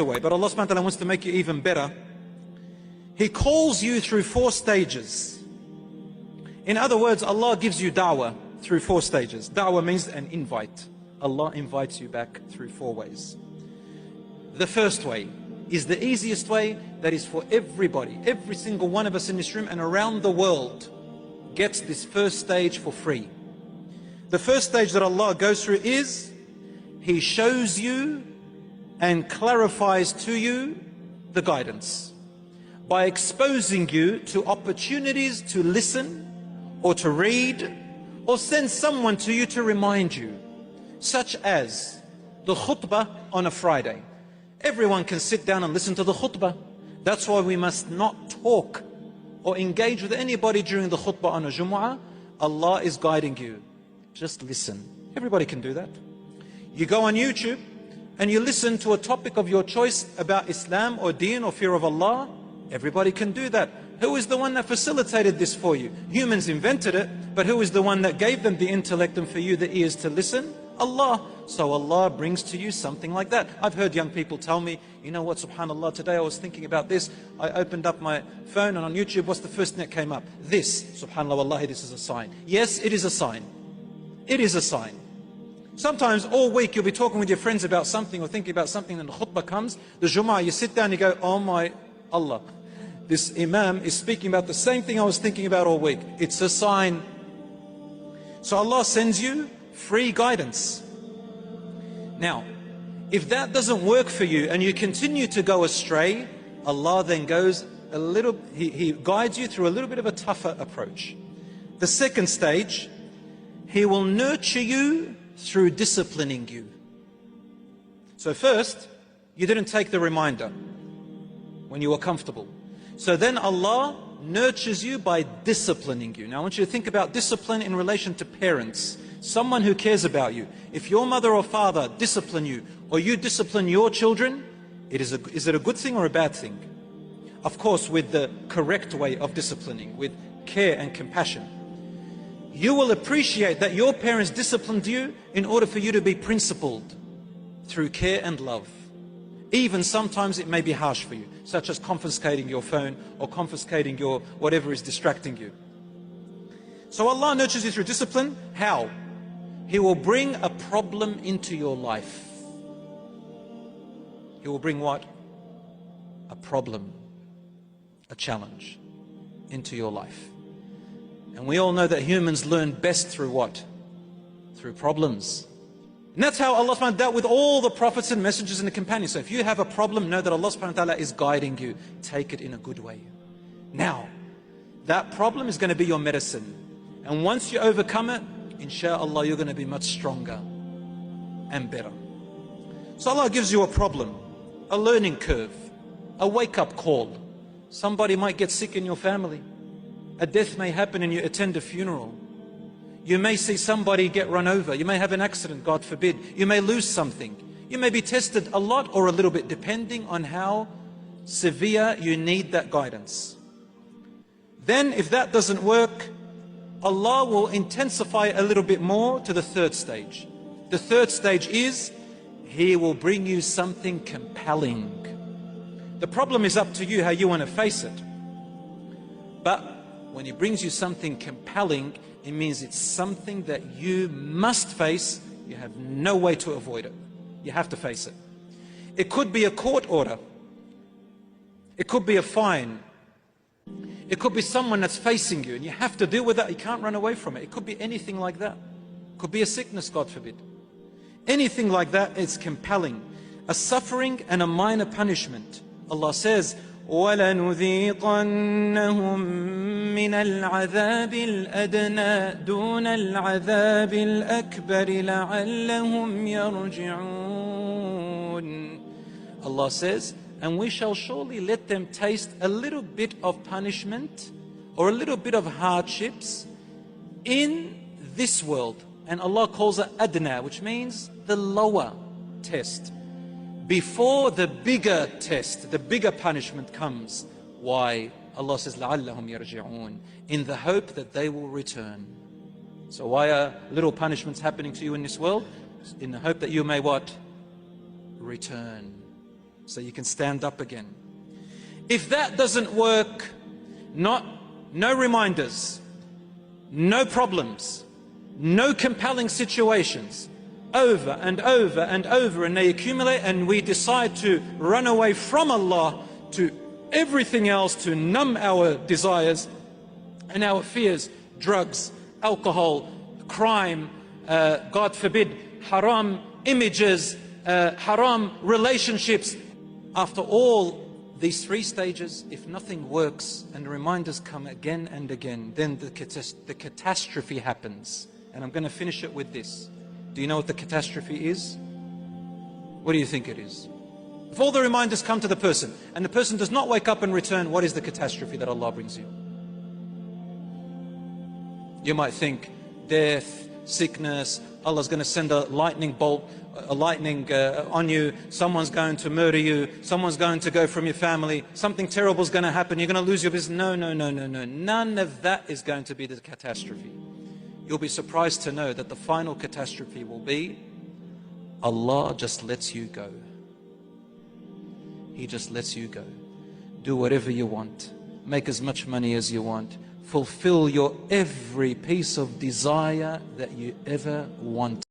away, but Allah subhanahu wa ta'ala wants to make you even better. He calls you through 4 stages. In other words, Allah gives you da'wah through 4 stages. Da'wah means an invite. Allah invites you back through 4 ways. The first way is the easiest way, that is for everybody. Every single one of us in this room and around the world gets this first stage for free. The first stage that Allah goes through is He shows you and clarifies to you the guidance by exposing you to opportunities to listen or to read or send someone to you to remind you, such as the khutbah on a Friday. Everyone can sit down and listen to the khutbah. That's why we must not talk or engage with anybody during the khutbah on a Jumu'ah. Allah is guiding you. Just listen. Everybody can do that. You go on YouTube and you listen to a topic of your choice about Islam or Deen or fear of Allah. Everybody can do that. Who is the one that facilitated this for you? Humans invented it, but who is the one that gave them the intellect and for you the ears to listen? Allah. So Allah brings to you something like that. I've heard young people tell me, you know what, subhanAllah, today I was thinking about this. I opened up my phone and on YouTube, what's the first thing that came up? This. SubhanAllah, wallahi, this is a sign. Yes, it is a sign. It is a sign. Sometimes all week you'll be talking with your friends about something or thinking about something, and the khutbah comes, the Jumu'ah, you sit down and you go, oh my Allah, this Imam is speaking about the same thing I was thinking about all week. It's a sign. So Allah sends you free guidance. Now, if that doesn't work for you and you continue to go astray, Allah then goes a little, He guides you through a little bit of a tougher approach. The second stage, He will nurture you through disciplining you. So first, you didn't take the reminder when you were comfortable. So then Allah nurtures you by disciplining you. Now I want you to think about discipline in relation to parents. Someone who cares about you. If your mother or father discipline you, or you discipline your children, is it a good thing or a bad thing? Of course, with the correct way of disciplining, with care and compassion. You will appreciate that your parents disciplined you in order for you to be principled through care and love. Even sometimes it may be harsh for you, such as confiscating your phone or confiscating your whatever is distracting you. So Allah nurtures you through discipline. How? He will bring a problem into your life. He will bring what? A problem, a challenge into your life. And we all know that humans learn best through what? Through problems. And that's how Allah subhanahu wa ta'ala dealt with all the prophets and messengers and the companions. So if you have a problem, know that Allah subhanahu wa ta'ala is guiding you. Take it in a good way. Now, that problem is going to be your medicine. And once you overcome it, inshallah, you're going to be much stronger and better. So Allah gives you a problem, a learning curve, a wake-up call. Somebody might get sick in your family. A death may happen and you attend a funeral. You may see somebody get run over. You may have an accident, God forbid. You may lose something. You may be tested a lot or a little bit, depending on how severe you need that guidance. Then, if that doesn't work, Allah will intensify a little bit more to the third stage. The third stage is, He will bring you something compelling. The problem is up to you how you want to face it. But when He brings you something compelling, it means it's something that you must face. You have no way to avoid it. You have to face it. It could be a court order. It could be a fine. It could be someone that's facing you and you have to deal with that. You can't run away from it. It could be anything like that. It could be a sickness, God forbid. Anything like that is compelling. A suffering and a minor punishment. Allah says, وَلَنُذِيقَنَّهُم مِّنَ الْعَذَابِ الْأَدْنَى دُونَ الْعَذَابِ الْأَكْبَرِ لَعَلَّهُمْ يَرْجِعُونَ. Allah says, and we shall surely let them taste a little bit of punishment or a little bit of hardships in this world. And Allah calls it adna, which means the lower test, before the bigger test, the bigger punishment comes. Why? Allah says, لَعَلَّهُمْ يَرْجِعُونَ, in the hope that they will return. So why are little punishments happening to you in this world? In the hope that you may what? Return. so you can stand up again. If that doesn't work, no reminders, no problems, no compelling situations, over and over and over, and they accumulate, and we decide to run away from Allah to everything else to numb our desires and our fears, drugs, alcohol, crime, God forbid, haram images, haram relationships. After all these 3 stages, if nothing works and reminders come again and again, then the catastrophe happens. And I'm going to finish it with this. Do you know what the catastrophe is? What do you think it is? If all the reminders come to the person and the person does not wake up and return, what is the catastrophe that Allah brings you? You might think death, sickness, Allah's going to send a lightning bolt, a lightning on you, someone's going to murder you, someone's going to go from your family, something terrible is going to happen, you're going to lose your business. No. None of that is going to be the catastrophe. You'll be surprised to know that the final catastrophe will be Allah just lets you go. He just lets you go. Do whatever you want. Make as much money as you want. Fulfill your every piece of desire that you ever want.